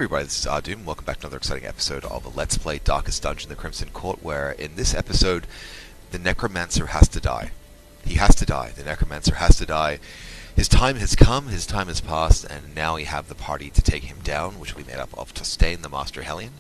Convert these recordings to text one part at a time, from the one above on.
Everybody, this is Ahdoom. Welcome back to another exciting episode of a Let's Play Darkest Dungeon, the Crimson Court, where in this episode, the Necromancer has to die. He has to die. The Necromancer has to die. His time has come, his time has passed, and now we have the party to take him down, which will be made up of Tostain, the Master Hellion.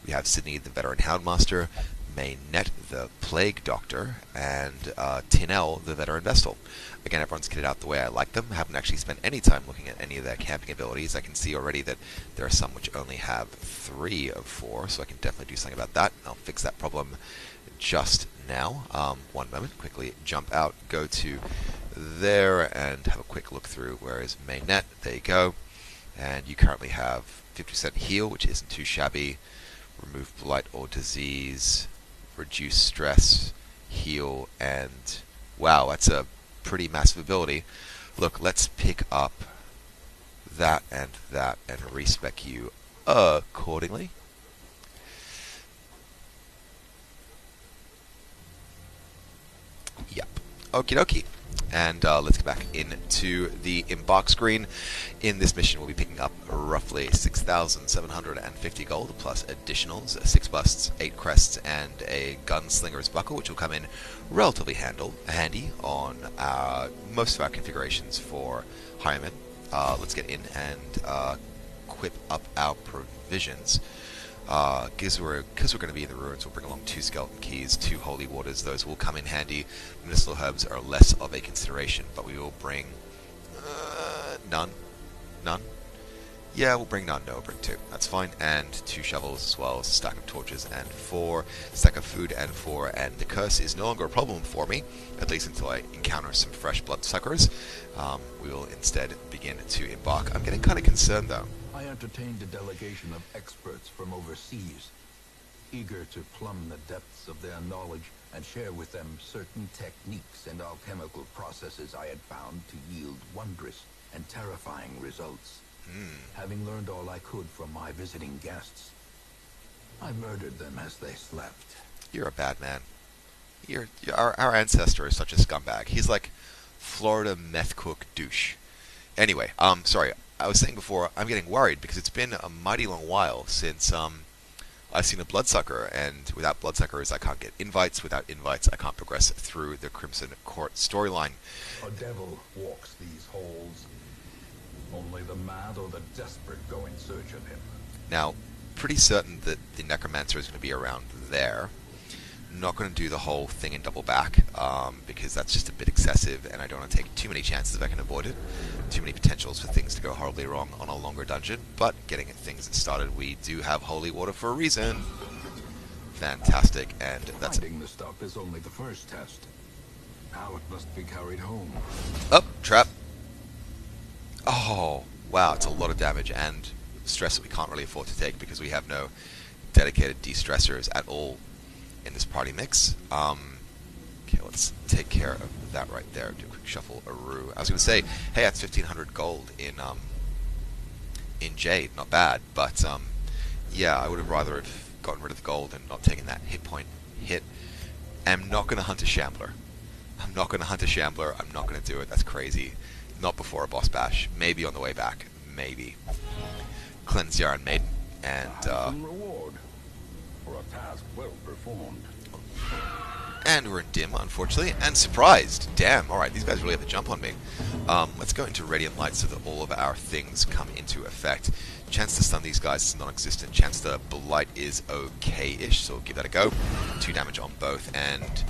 We have Sydney, the Veteran Houndmaster, Maynette, the Plague Doctor, and Tinel, the Veteran Vestal. Again, everyone's kitted out the way I like them. I haven't actually spent any time looking at any of their camping abilities. I can see already that there are some which only have 3 of 4, so I can definitely do something about that. And I'll fix that problem just now. One moment, quickly jump out, go to there, and have a quick look through. Where is Maynette? There you go. And you currently have 50% heal, which isn't too shabby. Remove blight or disease, reduce stress, heal, and wow, that's a pretty massive ability. Look, let's pick up that and respec you accordingly. Yep. Okie dokie. And let's get back into the embark screen. In this mission, we'll be picking up roughly 6,750 gold, plus additionals, 6 busts, 8 crests, and a gunslinger's buckle, which will come in relatively handy on most of our configurations for hiremen. Let's get in and equip up our provisions. Because we're going to be in the ruins, we'll bring along 2 skeleton keys, 2 holy waters. Those will come in handy. Medicinal herbs are less of a consideration, but we will bring none. Yeah, we'll bring none. No, we'll bring 2. That's fine. And 2 shovels as well as a stack of torches and 4 stack of food and 4. And the curse is no longer a problem for me, at least until I encounter some fresh bloodsuckers. We will instead begin to embark. I'm getting kind of concerned though. I entertained a delegation of experts from overseas, eager to plumb the depths of their knowledge and share with them certain techniques and alchemical processes I had found to yield wondrous and terrifying results. Having learned all I could from my visiting guests, I murdered them as they slept. You're a bad man. Our ancestor is such a scumbag. He's like Florida meth cook douche. Anyway, sorry. I was saying before, I'm getting worried because it's been a mighty long while since I've seen a bloodsucker, and without bloodsuckers I can't get invites. Without invites I can't progress through the Crimson Court storyline. A devil walks these halls. Only the mad or the desperate go in search of him. Now, pretty certain that the Necromancer is going to be around there. Not going to do the whole thing in double back, because that's just a bit excessive, and I don't want to take too many chances if I can avoid it. Too many potentials for things to go horribly wrong on a longer dungeon, but getting things started, we do have holy water for a reason. Fantastic, and that's Finding the stuff is only the first test. Now it must be carried home. Up, trap. Oh, wow, it's a lot of damage and stress that we can't really afford to take because we have no dedicated de-stressors at all in this party mix. Okay, let's take care of that right there. Do a quick shuffle Aru. I was going to say, hey, that's 1,500 gold in Jade. Not bad, but yeah, I would have rather have gotten rid of the gold and not taken that hit point hit. I'm not going to hunt a Shambler. I'm not going to hunt a Shambler. I'm not going to do it. That's crazy. Not before a boss bash. Maybe on the way back. Maybe. Cleanse Yarn Maiden and Reward for a task well performed. And we're in dim, unfortunately, and surprised. Damn, alright, these guys really have to jump on me. Let's go into Radiant Light so that all of our things come into effect. Chance to stun these guys is non-existent. Chance to blight is okay-ish, so we'll give that a go. 2 damage on both, and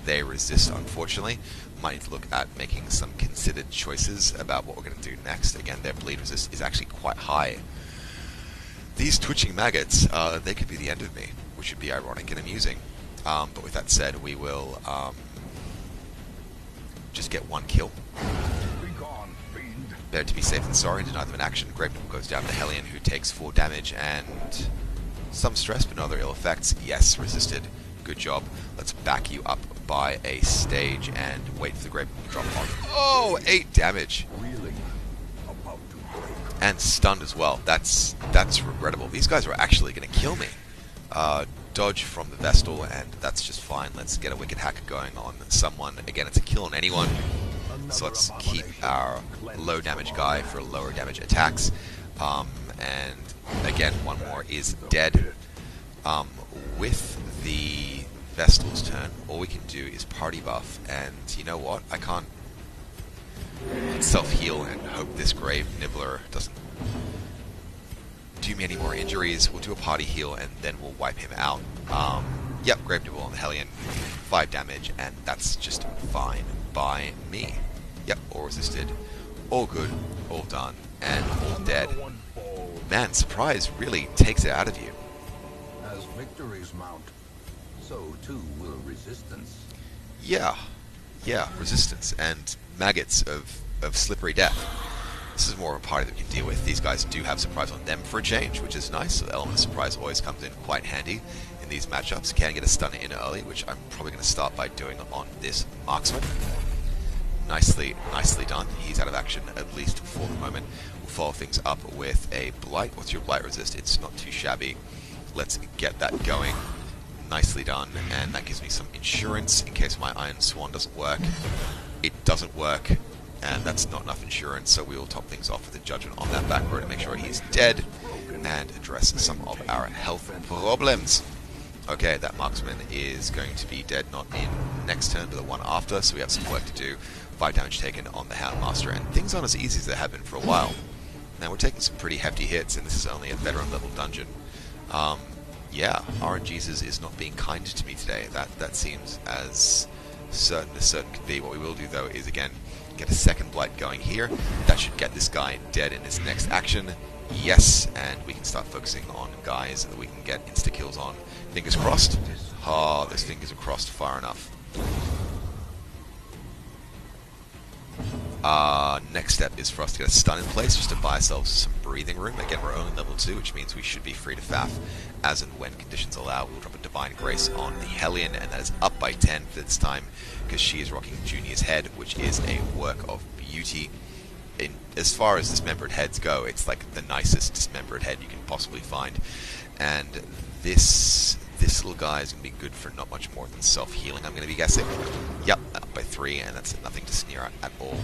they resist, unfortunately. Might need to look at making some considered choices about what we're going to do next. Again, their bleed resist is actually quite high. These twitching maggots, they could be the end of me, which would be ironic and amusing. But with that said, we will just get 1 kill. Be gone, fiend. Better to be safe than sorry, deny them an action. Grape goes down to Hellion, who takes 4 damage and some stress, but no other ill effects. Yes, resisted. Good job. Let's back you up by a stage and wait for the grape to drop on. Oh, 8 damage. Really about to break. And stunned as well. That's regrettable. These guys are actually going to kill me. Dodge from the Vestal, and that's just fine. Let's get a Wicked Hack going on someone. Again, it's a kill on anyone. So let's keep our low damage guy for lower damage attacks. And Again, one more is dead. With the Vestal's turn, all we can do is party buff, and you know what? I can't self-heal and hope this Grave Nibbler doesn't do me any more injuries. We'll do a party heal, and then we'll wipe him out. Yep, Grave Nibble on the Hellion, 5 damage, and that's just fine by me. Yep, all resisted, all good, all done, and all dead. Man, surprise really takes it out of you. As victories mount, so too will resistance. Yeah, resistance and maggots of slippery death. This is more of a party that we can deal with. These guys do have surprise on them for a change, which is nice. So the element of surprise always comes in quite handy in these matchups. Can get a stun in early, which I'm probably going to start by doing on this marksman. Nicely done. He's out of action, at least for the moment. We'll follow things up with a Blight. What's your Blight resist? It's not too shabby. Let's get that going. Nicely done, and that gives me some insurance in case my Iron Swan doesn't work. It doesn't work, and that's not enough insurance, so we will top things off with a Judgment on that back row to make sure he's dead, and address some of our health problems. Okay, that marksman is going to be dead, not in next turn, but the one after, so we have some work to do. 5 damage taken on the Houndmaster, and things aren't as easy as they have been for a while. Now, we're taking some pretty hefty hits, and this is only a veteran level dungeon. Yeah, RNGesus is not being kind to me today. That seems as certain as certain could be. What we will do, though, is, again, get a second Blight going here. That should get this guy dead in his next action. Yes, and we can start focusing on guys that we can get insta-kills on. Fingers crossed. Ah, those fingers are crossed far enough. Next step is for us to get a stun in place, just to buy ourselves some breathing room. Again, we're only level 2, which means we should be free to faff as and when conditions allow. We'll drop a Divine Grace on the Hellion, and that is up by 10 for this time, because she is rocking Junior's head, which is a work of beauty. As far as dismembered heads go, it's like the nicest dismembered head you can possibly find. And this little guy is going to be good for not much more than self-healing, I'm going to be guessing. Yep, up by 3, and that's nothing to sneer at all.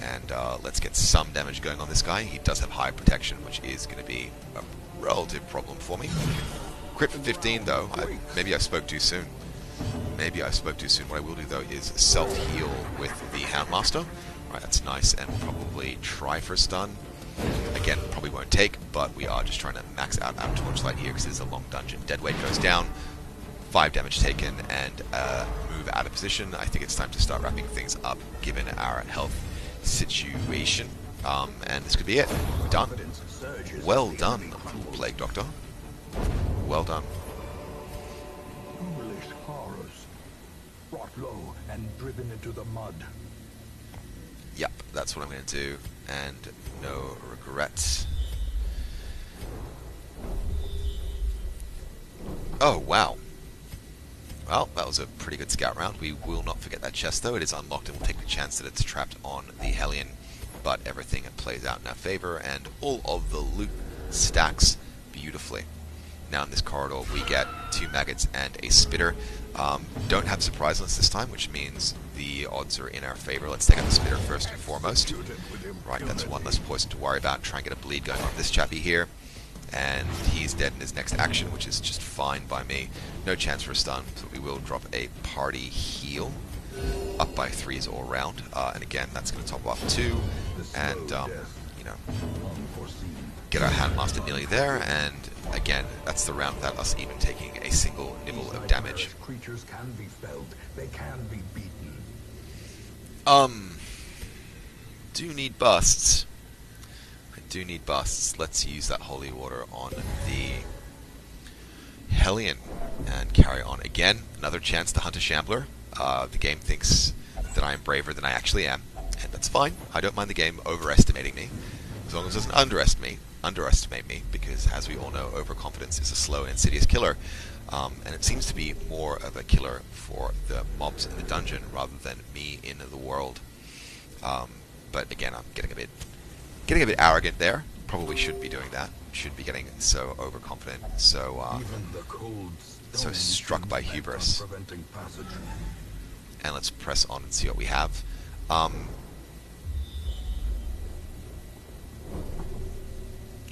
And let's get some damage going on this guy. He does have high protection, which is going to be a relative problem for me. Crit for 15, though. Maybe I spoke too soon. What I will do, though, is self-heal with the Houndmaster. Right, that's nice, and we'll probably try for a stun. Again, probably won't take, but we are just trying to max out our Torchlight here because it is a long dungeon. Deadweight goes down, 5 damage taken, and move out of position. I think it's time to start wrapping things up given our health situation. And this could be it. We're done. Well done, Plague Doctor. Well done. Foolish horrors, brought low and driven into the mud. Yep, that's what I'm going to do, and no regrets. Oh, wow. Well, that was a pretty good scout round. We will not forget that chest, though. It is unlocked, and we'll take the chance that it's trapped on the Hellion. But everything plays out in our favor, and all of the loot stacks beautifully. Now in this corridor, we get 2 maggots and a spitter. Don't have surpriseless this time, which means the odds are in our favor. Let's take out the spitter first and foremost. Right, that's one less poison to worry about. Try and get a bleed going on this chappy here. And he's dead in his next action, which is just fine by me. No chance for a stun, so we will drop a party heal. Up by 3s all round. And again, that's going to top off 2. And, you know, get our Handmaster nearly there. And again, that's the round without us even taking a single nibble of damage. Creatures can be felled. They can be beaten. Do need busts. I do need busts. Let's use that holy water on the Hellion and carry on again. Another chance to hunt a Shambler. The game thinks that I am braver than I actually am, and that's fine. I don't mind the game overestimating me, as long as it doesn't underestimate me, because as we all know, overconfidence is a slow and insidious killer, and it seems to be more of a killer for the mobs in the dungeon rather than me in the world. But again, I'm getting a bit arrogant there. Probably shouldn't be doing that. Should be getting so overconfident, so struck by hubris. And let's press on and see what we have.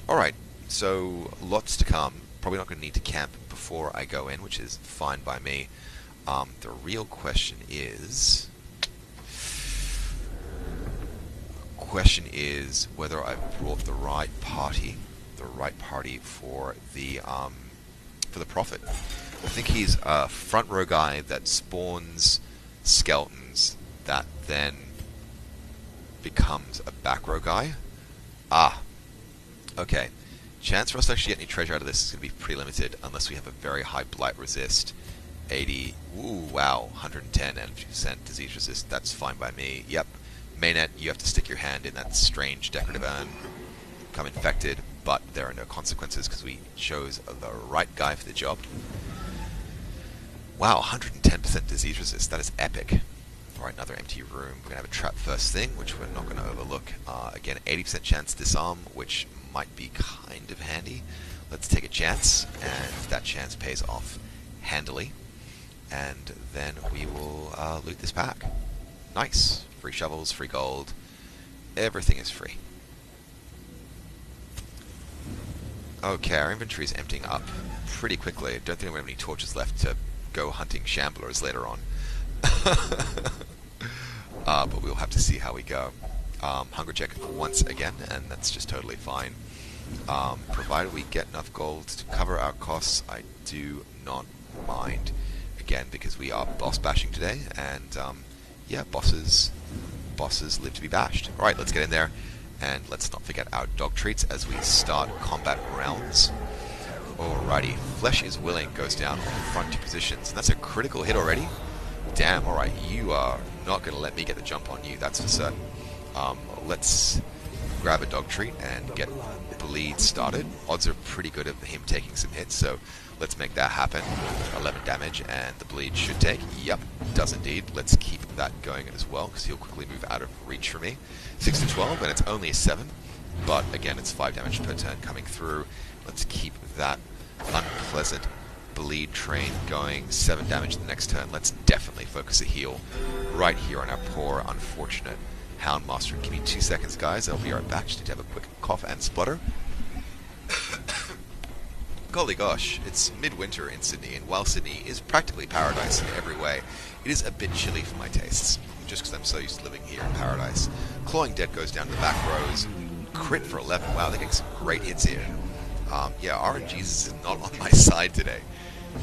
Alright, so lots to come. Probably not going to need to camp before I go in, which is fine by me. The real question is whether I've brought the right party for the prophet. I think he's a front row guy that spawns skeletons that then becomes a back row guy. Okay. Chance for us to actually get any treasure out of this is going to be pretty limited unless we have a very high blight resist. 80, ooh, wow, 110 and 50% disease resist. That's fine by me. Yep. Mainnet, you have to stick your hand in that strange decorative urn, become infected, but there are no consequences because we chose the right guy for the job. Wow, 110% disease resist. That is epic. Alright, another empty room. We're going to have a trap first thing, which we're not going to overlook. Again, 80% chance disarm, which might be kind of handy. Let's take a chance, and that chance pays off handily. And then we will loot this pack. Nice. Free shovels, free gold. Everything is free. Okay, our inventory is emptying up pretty quickly. I don't think we have any torches left to go hunting Shamblers later on. But we'll have to see how we go. Hunger check once again, and that's just totally fine. Provided we get enough gold to cover our costs, I do not mind. Again, because we are boss bashing today, and yeah, bosses live to be bashed. Alright, let's get in there, and let's not forget our dog treats as we start combat rounds. Alrighty, Flesh is Willing goes down on the front 2 positions, and that's a critical hit already. Damn, alright, you are not going to let me get the jump on you, that's for certain. Let's grab a dog treat and get bleed started. Odds are pretty good of him taking some hits, so let's make that happen. 11 damage, and the bleed should take. Yep, does indeed. Let's keep that going as well, because he'll quickly move out of reach for me. 6 to 12, and it's only a 7, but again, it's 5 damage per turn coming through. Let's keep that unpleasant bleed train going. 7 damage the next turn. Let's definitely focus a heal right here on our poor, unfortunate Houndmaster. Give me 2 seconds, guys. I'll be right back. Just need to have a quick cough and splutter. Golly gosh, it's midwinter in Sydney, and while Sydney is practically paradise in every way, it is a bit chilly for my tastes, just because I'm so used to living here in paradise. Clawing Dead goes down to the back rows. Crit for 11. Wow, they're getting some great hits here. Yeah, RNGs is not on my side today.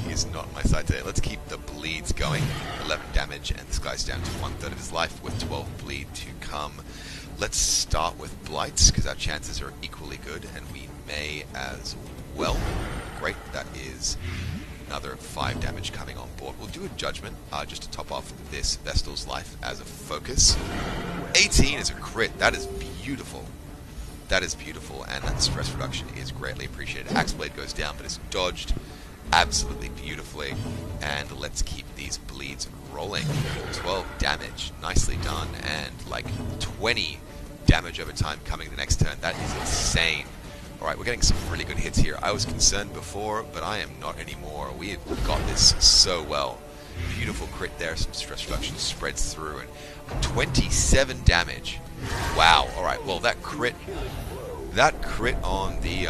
He is not on my side today. Let's keep the bleeds going. 11 damage, and this guy's down to 1/3 of his life with 12 bleed to come. Let's start with blights, because our chances are equally good, and we may as well. Great, that is another 5 damage coming on board. We'll do a judgment, just to top off this Vestal's life as a focus. 18 is a crit. That is beautiful. That is beautiful, and that stress reduction is greatly appreciated. Axeblade goes down, but is dodged absolutely beautifully, and let's keep these bleeds rolling. 12 damage, nicely done, and like 20 damage over time coming the next turn. That is insane. Alright, we're getting some really good hits here. I was concerned before, but I am not anymore. We have got this so well. Beautiful crit there, some stress reduction spreads through, and 27 damage. Wow, alright, well that crit on the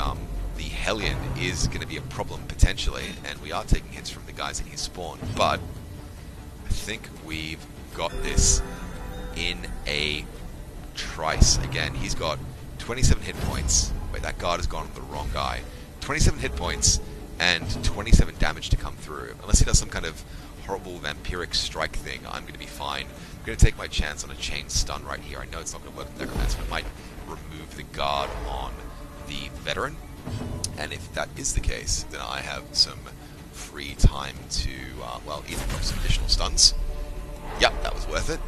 Hellion is going to be a problem potentially, and we are taking hits from the guys in his spawn, but I think we've got this in a trice. Again, he's got 27 hit points. Wait, that guard has gone on the wrong guy. 27 hit points and 27 damage to come through. Unless he does some kind of horrible vampiric strike thing, I'm going to be fine. I'm going to take my chance on a chain stun right here. I know it's not going to work with Necromancer, but it might remove the guard on the veteran. And if that is the case, then I have some free time to, well, either drop some additional stuns. Yep, that was worth it.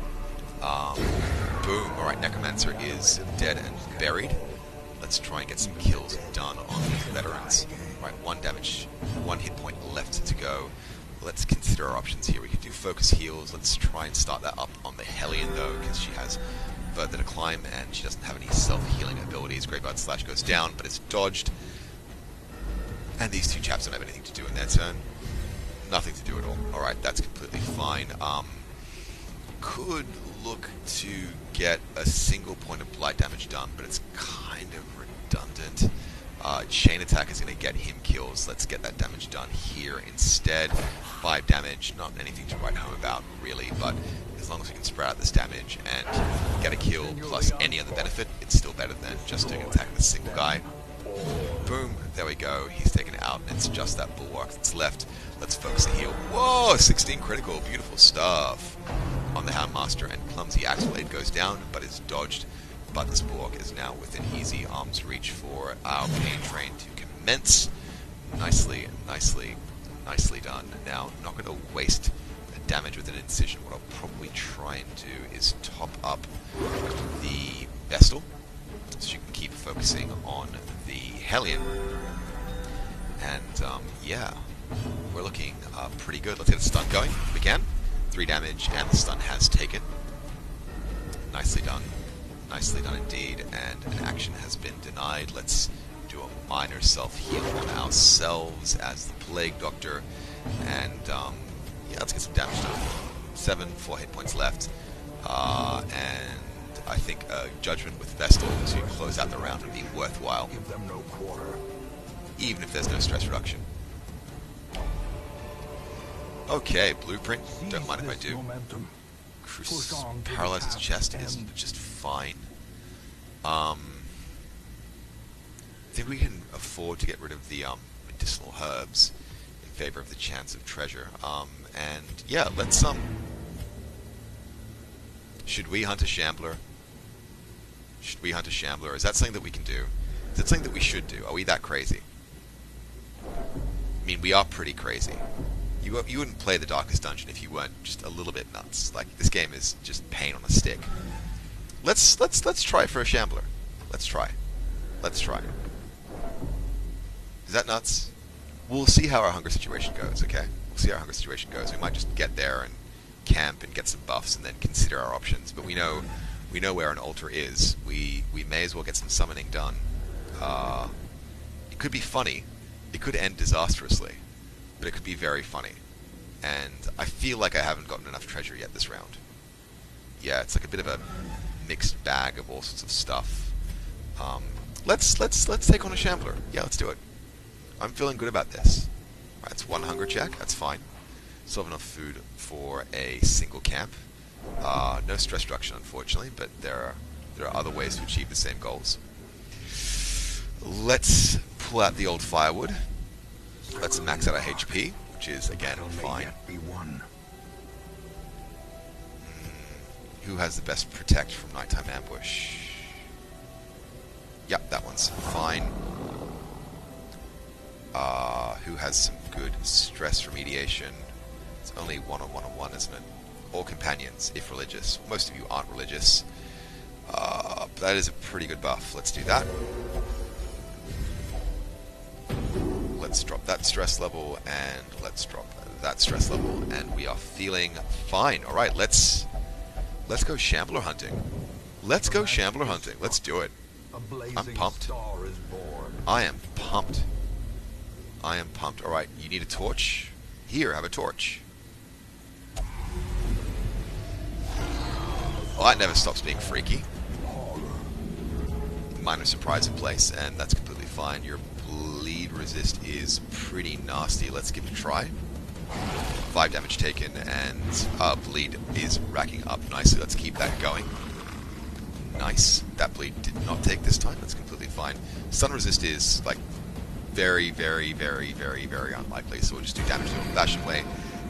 Boom. Alright, Necromancer is dead and buried. Let's try and get some kills done on these veterans. Right, 1 damage, 1 hit point left to go. Let's consider our options here. We could do focus heals. Let's try and start that up on the Hellion, though, because she has further to climb, and she doesn't have any self-healing abilities. Graveyard Slash goes down, but it's dodged. And these two chaps don't have anything to do in their turn. Nothing to do at all. Alright, that's completely fine. Could look to get a single point of blight damage done, but it's kind of redundant. Chain attack is going to get him kills. Let's get that damage done here instead. 5 damage, not anything to write home about really, but as long as we can spread out this damage and get a kill plus any other benefit, it's still better than just doing an attack with a single guy. Boom, there we go, he's taken out, and it's just that bulwark that's left. Let's focus the heal. Whoa, 16 critical, beautiful stuff on the Houndmaster, and Clumsy Axe Blade goes down, but is dodged. But this bulwark is now within easy arm's reach for our pain train to commence. Nicely, nicely, nicely done. Now, not going to waste damage with an incision. What I'll probably try and do is top up the Vestal, so you can keep focusing on the Hellion. And, yeah, we're looking pretty good. Let's get a stun going if we can. 3 damage, and the stun has taken. Nicely done. Nicely done indeed, and an action has been denied. Let's do a minor self-heal on ourselves as the Plague Doctor, and yeah, let's get some damage done. 4 hit points left, and I think a Judgment with Vestal to close out the round would be worthwhile. Give them no quarter. Even if there's no stress reduction. Okay, Blueprint, don't mind if I do. Paralyzes chest is just fine. I think we can afford to get rid of the medicinal herbs in favor of the chance of treasure. And yeah, let's should we hunt a Shambler? Should we hunt a Shambler? Is that something that we can do? Is that something that we should do? Are we that crazy? I mean, we are pretty crazy. You wouldn't play the Darkest Dungeon if you weren't just a little bit nuts. Like, this game is just pain on a stick. Let's try for a Shambler. Let's try. Let's try. Is that nuts? We'll see how our hunger situation goes, okay? We'll see how our hunger situation goes. We might just get there and camp and get some buffs and then consider our options. But we know where an altar is. We may as well get some summoning done. It could be funny. It could end disastrously. But it could be very funny. And I feel like I haven't gotten enough treasure yet this round. Yeah, it's like a bit of a mixed bag of all sorts of stuff. Let's take on a Shambler. Yeah, let's do it. I'm feeling good about this. Right, it's 1 hunger check. That's fine. Still have enough food for a single camp. No stress reduction, unfortunately, but there are other ways to achieve the same goals. Let's pull out the old firewood. Let's max out our HP, which is, again, fine. Who has the best protect from nighttime ambush? Yep, that one's fine. Who has some good stress remediation? It's only 1-on-1-on-1, isn't it? All companions, if religious. Most of you aren't religious. But that is a pretty good buff. Let's do that. Let's drop that stress level, and let's drop that stress level, and we are feeling fine. Alright, let's go Shambler hunting. Let's go Shambler hunting. Let's do it. I'm pumped. I am pumped. I am pumped. Alright, you need a torch? Here, have a torch. Well, that never stops being freaky. Minor surprise in place, and that's completely fine. Your bleed resist is pretty nasty. Let's give it a try. 5 damage taken, and bleed is racking up nicely. Let's keep that going. Nice. That bleed did not take this time. That's completely fine. Stun resist is, like, very, very, very, very, very unlikely, so we'll just do damage the old-fashioned way.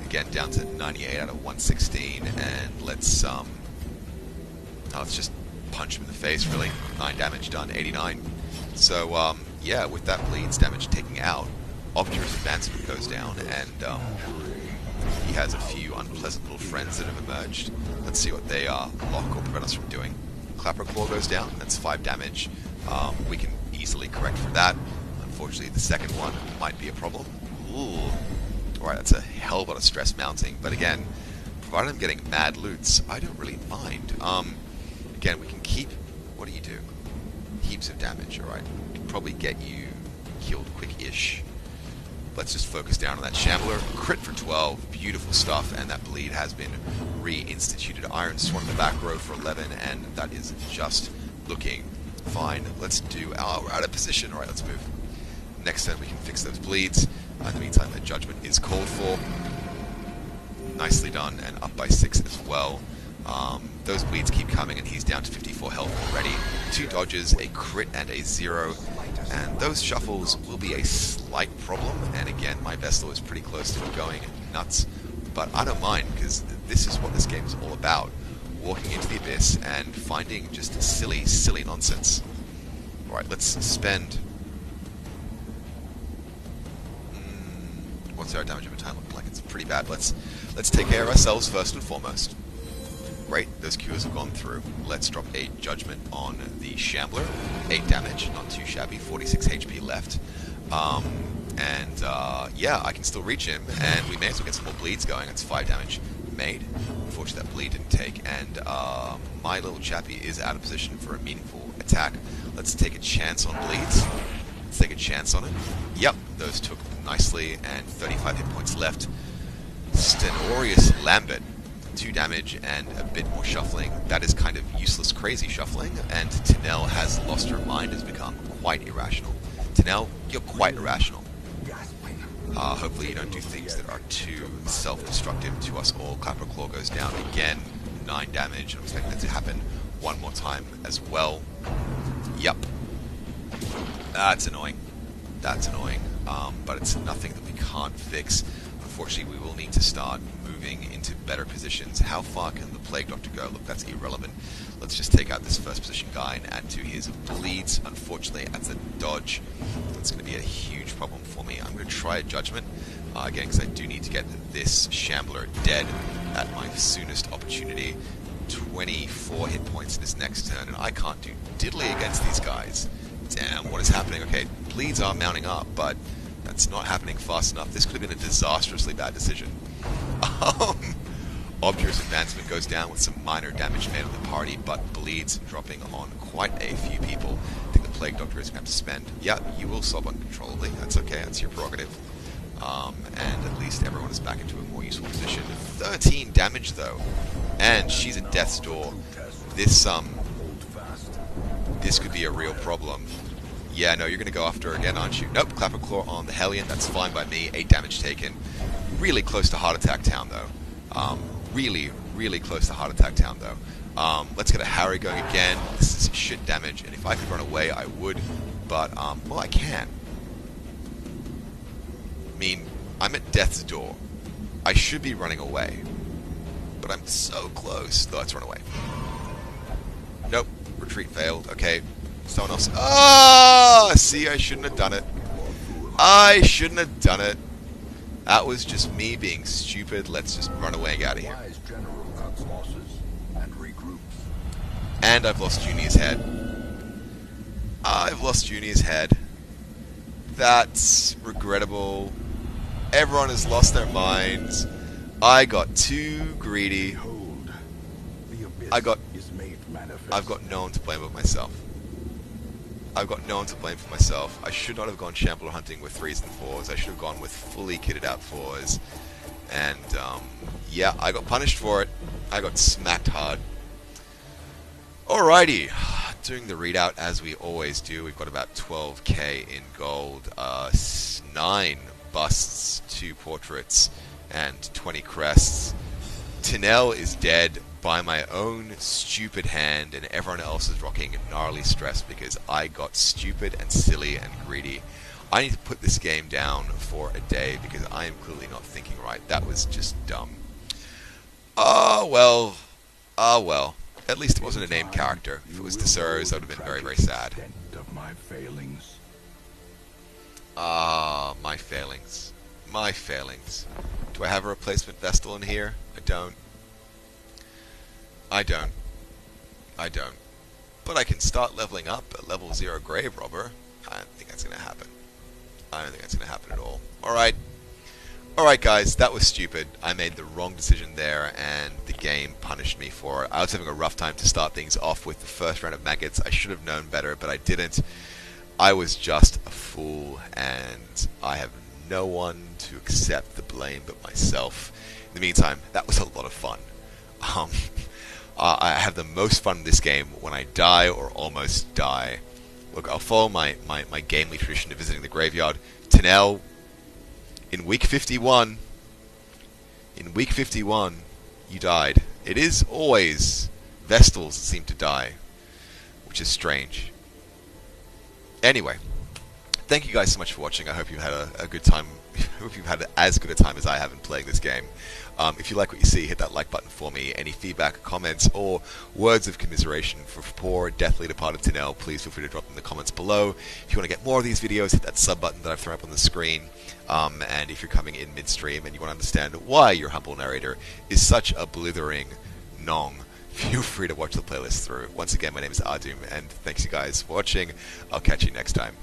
Again, down to 98 out of 116, and let's just punch him in the face, really. 9 damage done, 89. So, yeah, with that bleed's damage taking out, Obdurate Advancement goes down, and he has a few unpleasant little friends that have emerged. Let's see what they lock or prevent us from doing. Clapper Claw goes down, that's 5 damage. We can easily correct for that. Unfortunately, the second one might be a problem. Ooh. Alright, that's a hell of a lot of stress mounting, but again, provided I'm getting mad loots, I don't really mind. Again, we can keep... What do you do? Heaps of damage, alright. We can probably get you killed quick-ish. Let's just focus down on that Shambler. Crit for 12, beautiful stuff, and that bleed has been reinstituted. Iron Swarm in the back row for 11, and that is just looking fine. Let's do our... We're out of position. Alright, let's move. Next turn we can fix those bleeds. In the meantime, a judgment is called for. Nicely done, and up by 6 as well. Those bleeds keep coming, and he's down to 54 health already. 2 dodges, a crit, and a 0. And those shuffles will be a slight problem. And again, my Vestal is pretty close to going nuts. But I don't mind, because this is what this game is all about. Walking into the abyss and finding just silly, silly nonsense. Alright, let's spend... What's our damage over time looking like? It's pretty bad. Let's take care of ourselves first and foremost. Great, those cures have gone through. Let's drop a judgment on the Shambler. 8 damage, not too shabby. 46 HP left. Yeah, I can still reach him, and we may as well get some more bleeds going. It's 5 damage made. Unfortunately, that bleed didn't take, and my little chappie is out of position for a meaningful attack. Let's take a chance on bleeds. Let's take a chance on it. Yep, those took nicely, and 35 hit points left. Stenorious Lambert, 2 damage and a bit more shuffling. That is kind of useless, crazy shuffling, and Tinel has lost her mind, has become quite irrational. Tinel, you're quite irrational. Hopefully you don't do things that are too self-destructive to us all. Clapper Claw goes down again, 9 damage. I'm expecting that to happen one more time as well. Yep. That's annoying. That's annoying. But it's nothing that we can't fix. Unfortunately, we will need to start moving into better positions. How far can the Plague Doctor go? Look, that's irrelevant. Let's just take out this first position guy and add to his bleeds. Unfortunately, that's a dodge. That's going to be a huge problem for me. I'm going to try a judgment, again, because I do need to get this Shambler dead at my soonest opportunity. 24 hit points in his next turn, and I can't do diddly against these guys. Damn, what is happening? Okay, bleeds are mounting up, but that's not happening fast enough. This could have been a disastrously bad decision. Obdurate Advancement goes down with some minor damage made on the party, but bleeds dropping on quite a few people. I think the Plague Doctor is going to have to spend... Yeah, you will sob uncontrollably. That's okay. That's your prerogative. And at least everyone is back into a more useful position. 13 damage, though. And she's at death's door. This could be a real problem. Yeah, no, you're going to go after her again, aren't you? Nope, Clapper Claw on the Hellion. That's fine by me. 8 damage taken. Really close to Heart Attack Town, though. Really, really close to Heart Attack Town, though. Let's get a Harry going again. This is shit damage, and if I could run away, I would. But, well, I can. I mean, I'm at death's door. I should be running away. But I'm so close. Let's run away. Nope. Retreat failed. Okay. Someone else. Ah! See, I shouldn't have done it. I shouldn't have done it. That was just me being stupid. Let's just run away and get out of here. And I've lost Junior's head. I've lost Junior's head. That's regrettable. Everyone has lost their minds. I got too greedy. I've got no one to blame but myself. I've got no one to blame for myself. I should not have gone Shambler hunting with 3s and 4s. I should have gone with fully kitted out 4s. And, yeah, I got punished for it. I got smacked hard. Alrighty. Doing the readout as we always do. We've got about 12k in gold. 9 busts, 2 portraits, and 20 crests. Tinel is dead by my own stupid hand, and everyone else is rocking gnarly stress because I got stupid and silly and greedy. I need to put this game down for a day because I am clearly not thinking right. That was just dumb. Oh well. Oh well. At least it wasn't a named character. If it was Deserves, I would have been very, very sad. Ah, my failings. My failings. Do I have a replacement Vestal in here? I don't. I don't. But I can start leveling up at level 0 Grave Robber. I don't think that's going to happen. I don't think that's going to happen at all. Alright. Alright guys, that was stupid. I made the wrong decision there, and the game punished me for it. I was having a rough time to start things off with the first round of maggots. I should have known better, but I didn't. I was just a fool, and I have no one to accept the blame but myself. In the meantime, that was a lot of fun. I have the most fun in this game when I die or almost die. look, I'll follow my gamely tradition of visiting the graveyard. Tanel, in week 51, you died. It is always Vestals that seem to die, which is strange. Anyway, thank you guys so much for watching. I hope you've had a good time. I hope you've had as good a time as I have in playing this game. If you like what you see, hit that like button for me. Any feedback, comments, or words of commiseration for poor, deathly departed Tanel, please feel free to drop them in the comments below. If you want to get more of these videos, hit that sub button that I've thrown up on the screen. And if you're coming in midstream and you want to understand why your humble narrator is such a blithering nong, feel free to watch the playlist through. Once again, my name is Ahdoom, and thanks you guys for watching. I'll catch you next time.